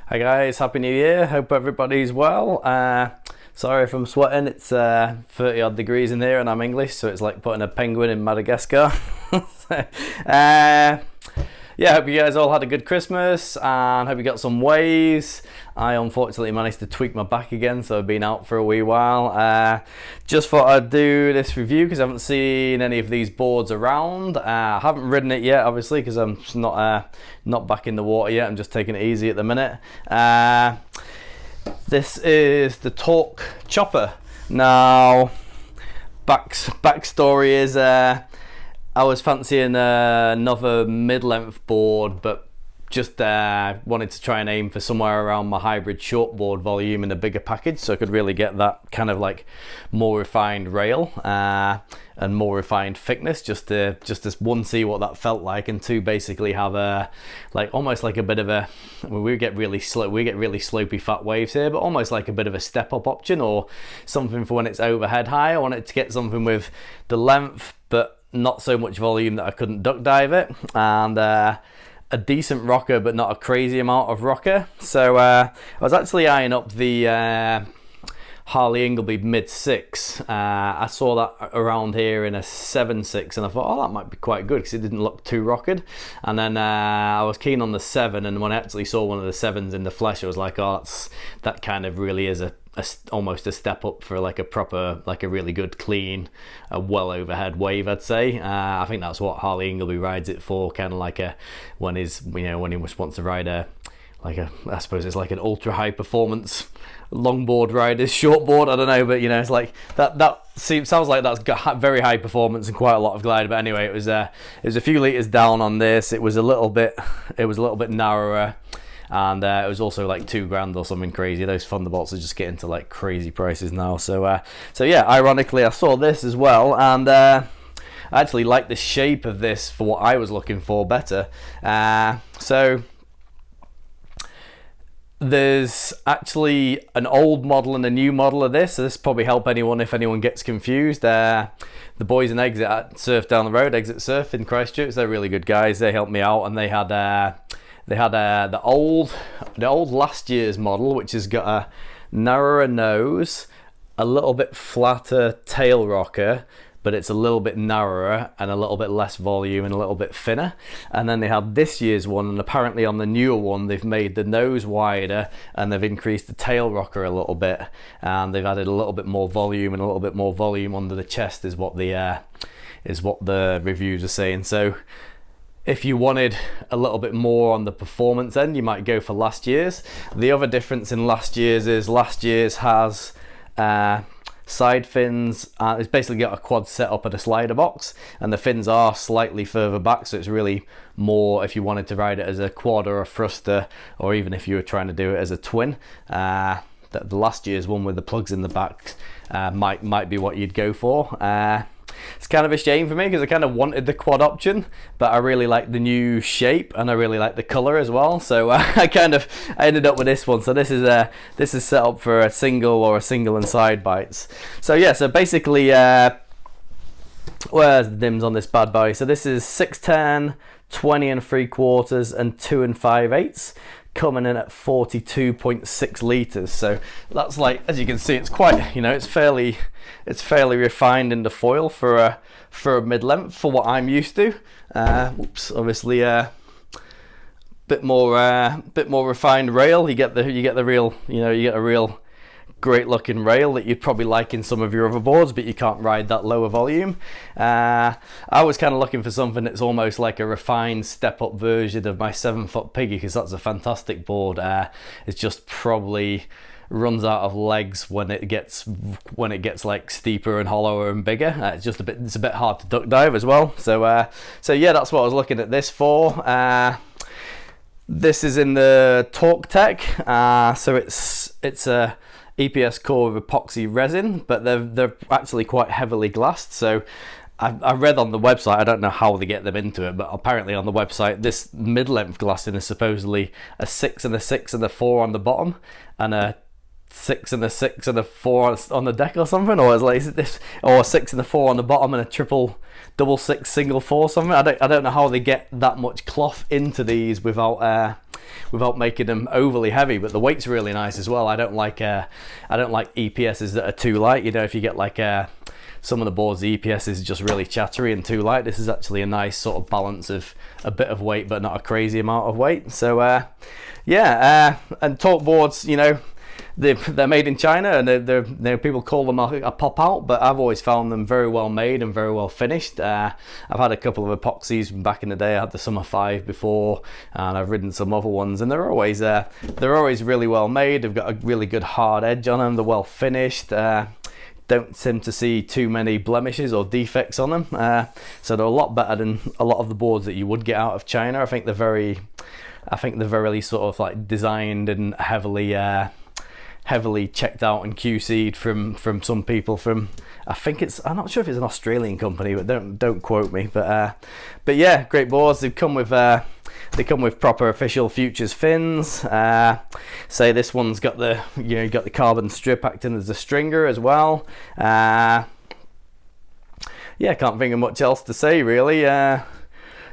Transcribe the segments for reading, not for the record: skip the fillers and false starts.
Hi guys, Happy New Year. Hope everybody's well. Sorry if I'm sweating. It's 30 odd degrees in here and I'm English, so it's like putting a penguin in Madagascar. Yeah, hope you guys all had a good Christmas and hope you got some waves. I unfortunately managed to tweak my back again, so I've been out for a wee while. Just thought I'd do this review because I haven't seen any of these boards around. I haven't ridden it yet, obviously, because I'm not back in the water yet. I'm just taking it easy at the minute. This is the Torq chopper. Now, backstory is I was fancying another mid-length board, but just wanted to try and aim for somewhere around my hybrid shortboard volume in a bigger package, so I could really get that kind of like more refined rail and more refined thickness, just to one, see what that felt like, and two, basically have a almost like a bit of a, we get really slopey fat waves here, but almost like a bit of a step up option or something for when it's overhead high. I wanted to get something with the length but not so much volume that I couldn't duck dive it, and a decent rocker but not a crazy amount of rocker. So I was actually eyeing up the Harley Ingleby mid 6. I saw that around here in a 7.6 and I thought, oh, that might be quite good because it didn't look too rockered. And then I was keen on the 7, and when I actually saw one of the 7s in the flesh, I was like, oh, that kind of really is almost a step up for like a proper, like a really good clean well overhead wave, I'd say. I think that's what Harley Ingleby rides it for, kind of like when he just wants to ride I suppose it's like an ultra high performance longboard rider's shortboard. I don't know, but it's like that sounds like that's got very high performance and quite a lot of glide. But anyway, it was a few liters down on this. It was a little bit narrower. And it was also like $2,000 or something crazy. Those Thunderbolts are just getting to like crazy prices now. So yeah, ironically, I saw this as well, and I actually like the shape of this for what I was looking for better. So there's actually an old model and a new model of this. So this probably help anyone if anyone gets confused. The boys in Exit at Surf down the road, Exit Surf in Christchurch, they're really good guys. They helped me out, and they had the old last year's model, which has got a narrower nose, a little bit flatter tail rocker, but it's a little bit narrower and a little bit less volume and a little bit thinner. And then they had this year's one, and apparently on the newer one they've made the nose wider and they've increased the tail rocker a little bit, and they've added a little bit more volume, and a little bit more volume under the chest is what the reviews are saying. So if you wanted a little bit more on the performance end, you might go for last year's. The other difference in last year's is last year's has side fins. It's basically got a quad set up at a slider box, and the fins are slightly further back, so it's really more if you wanted to ride it as a quad or a thruster, or even if you were trying to do it as a twin. The last year's one with the plugs in the back might be what you'd go for. It's kind of a shame for me because I kind of wanted the quad option, but I really like the new shape and I really like the color as well. So I ended up with this one. So this is set up for a single or a single and side bites. So yeah, so basically, where's the dims on this bad boy? So this is 610, 20 and 3/4, and 2 5/8. Coming in at 42.6 litres. So that's, like, as you can see, it's quite, it's fairly refined in the foil for a mid-length for what I'm used to. Obviously a bit more refined rail. You get the real, you get a real great looking rail that you'd probably like in some of your other boards, but you can't ride that lower volume. I was kind of looking for something that's almost like a refined step up version of my 7-foot Piggy, because that's a fantastic board. It's just probably runs out of legs when it gets like steeper and hollower and bigger. It's a bit hard to duck dive as well. So yeah, that's what I was looking at this for. This is in the Torq tech. So it's a EPS core with epoxy resin, but they're actually quite heavily glassed. So I read on the website, I don't know how they get them into it, but apparently on the website this mid-length glassing is supposedly a 6 and a 6 and a 4 on the bottom, and a 6 and a 6 and a 4 on the deck or something, or is this, or a 6 and a 4 on the bottom and a double 6 single 4 something. I don't know how they get that much cloth into these without without making them overly heavy. But the weight's really nice as well. I don't like EPSs that are too light. You know, if you get like some of the boards, the EPS is just really chattery and too light. This is actually a nice sort of balance of a bit of weight, but not a crazy amount of weight. So yeah, and Torq boards, you know, they're made in China, and they're people call them a pop out, but I've always found them very well made and very well finished. I've had a couple of epoxies from back in the day. I had the Summer 5 before, and I've ridden some other ones, and they're always really well made. They've got a really good hard edge on them. They're well finished. Don't seem to see too many blemishes or defects on them, so they're a lot better than a lot of the boards that you would get out of China. I think they're very sort of like designed and heavily checked out and QC'd from some people from, I'm not sure if it's an Australian company, but don't quote me. But yeah, great boards. They come with proper official Futures fins. Say this one's got the carbon strip acting as a stringer as well. Yeah, can't think of much else to say really.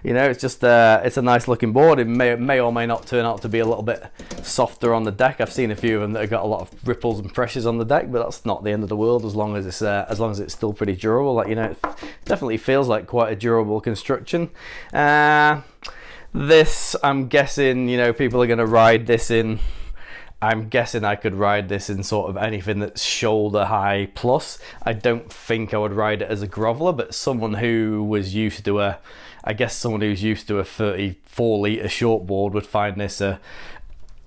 You know, it's just it's a nice looking board. It may or may not turn out to be a little bit softer on the deck. I've seen a few of them that have got a lot of ripples and pressures on the deck, but that's not the end of the world as long as it's still pretty durable. Like, you know, it definitely feels like quite a durable construction. This, I'm guessing, you know, people are going to ride this in. I'm guessing I could ride this in sort of anything that's shoulder high plus. I don't think I would ride it as a groveler, but someone who's used to a 34 litre shortboard would find this a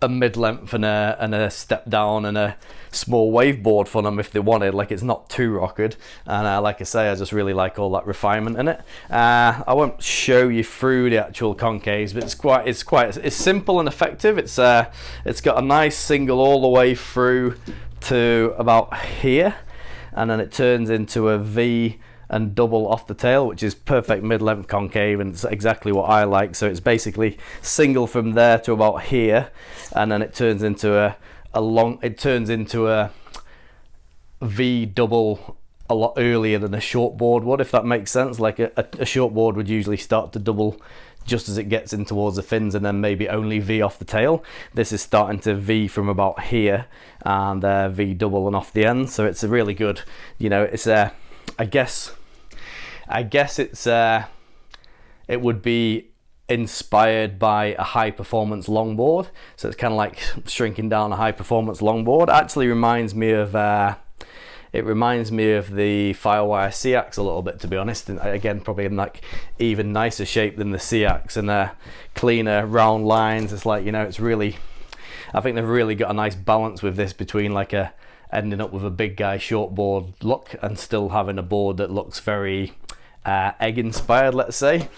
mid-length and a step down and a small wave board for them if they wanted. Like, it's not too rockered, and like I say, I just really like all that refinement in it. I won't show you through the actual concaves, but it's simple and effective. It's got a nice single all the way through to about here, and then it turns into a V and double off the tail, which is perfect mid-length concave, and it's exactly what I like. So it's basically single from there to about here, and then it turns into a V double a lot earlier than a shortboard would, if that makes sense. Like a shortboard would usually start to double just as it gets in towards the fins, and then maybe only V off the tail. This is starting to V from about here and V double and off the end. So it's a really good, you know, it's I guess it would be inspired by a high performance longboard. So it's kind of like shrinking down a high performance longboard. It actually reminds me of the Firewire C-Axe a little bit, to be honest. And again, probably in like even nicer shape than the C-Axe, and cleaner round lines. It's like, you know, I think they've really got a nice balance with this between like ending up with a big guy shortboard look and still having a board that looks very egg inspired, let's say.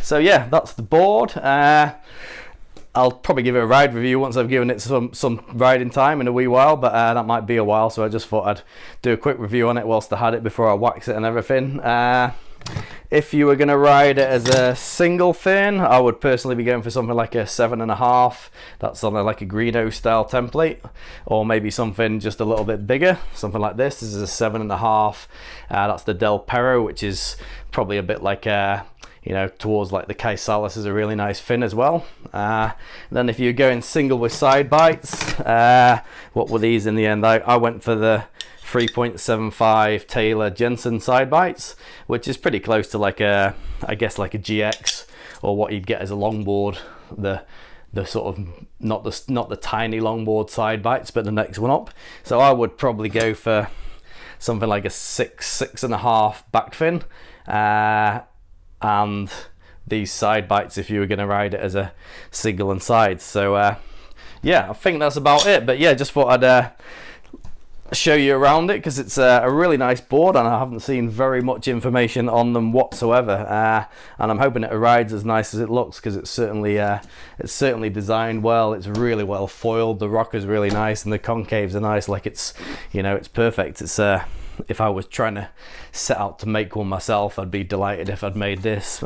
So yeah, that's the board. I'll probably give it a ride review once I've given it some riding time in a wee while, but that might be a while, so I just thought I'd do a quick review on it whilst I had it before I wax it and everything. If you were going to ride it as a single fin, I would personally be going for something like a 7.5. That's on like a Greeno style template, or maybe something just a little bit bigger, something like this. This is a 7.5. That's the Del Perro, which is probably a bit like you know, towards like the Kaisalis is a really nice fin as well. Then if you're going single with side bites, what were these in the end? I went for the 3.75 Taylor Jensen side bites, which is pretty close to like I guess like a GX, or what you'd get as a longboard, the sort of not the tiny longboard side bites, but the next one up. So I would probably go for something like a 6.5 back fin, and these side bites if you were going to ride it as a single and sides. So yeah, I think that's about it. But yeah, just thought I'd show you around it, because it's a really nice board, and I haven't seen very much information on them whatsoever, and I'm hoping it rides as nice as it looks, because it's certainly designed well. It's really well foiled. The rocker's really nice, and the concaves are nice. Like, it's, you know, it's perfect. It's if I was trying to set out to make one myself, I'd be delighted if I'd made this.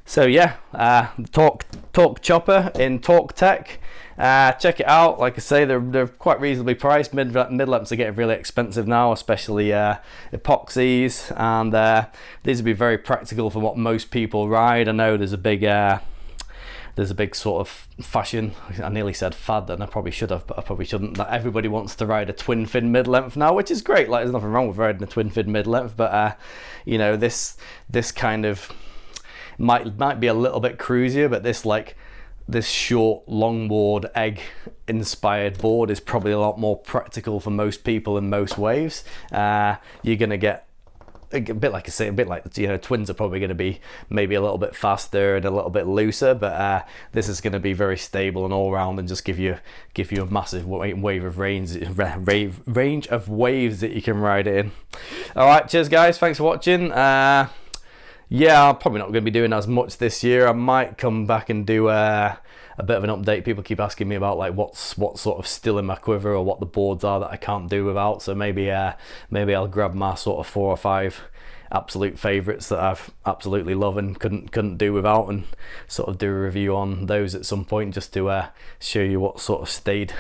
So yeah, Torq chopper in Torq Tech. Check it out. Like I say, they're quite reasonably priced. Mid-lengths are getting really expensive now, especially epoxies, and these would be very practical for what most people ride. I know there's a big there's a big sort of fashion, I nearly said fad, and I probably should have, but I probably shouldn't, that everybody wants to ride a twin fin mid-length now, which is great. Like, there's nothing wrong with riding a twin fin mid-length, but you know, this kind of might be a little bit cruisier, but this short longboard egg inspired board is probably a lot more practical for most people in most waves. You're gonna get a bit like I say, a bit like, you know, twins are probably going to be maybe a little bit faster and a little bit looser, but this is going to be very stable and all round, and just give you a massive wave of range of waves that you can ride it in. All right, cheers guys, thanks for watching. Yeah, I'm probably not going to be doing as much this year. I might come back and do a bit of an update. People keep asking me about like what's sort of still in my quiver, or what the boards are that I can't do without. So maybe I'll grab my sort of 4 or 5 absolute favourites that I've absolutely love and couldn't do without, and sort of do a review on those at some point, just to show you what sort of stayed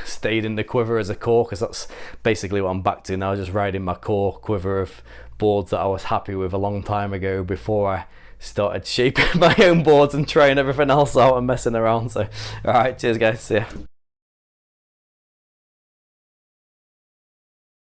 in the quiver as a core, because that's basically what I'm back to now, just riding my core quiver of boards that I was happy with a long time ago, before I started shaping my own boards and trying everything else out and messing around. So alright, cheers guys, see ya.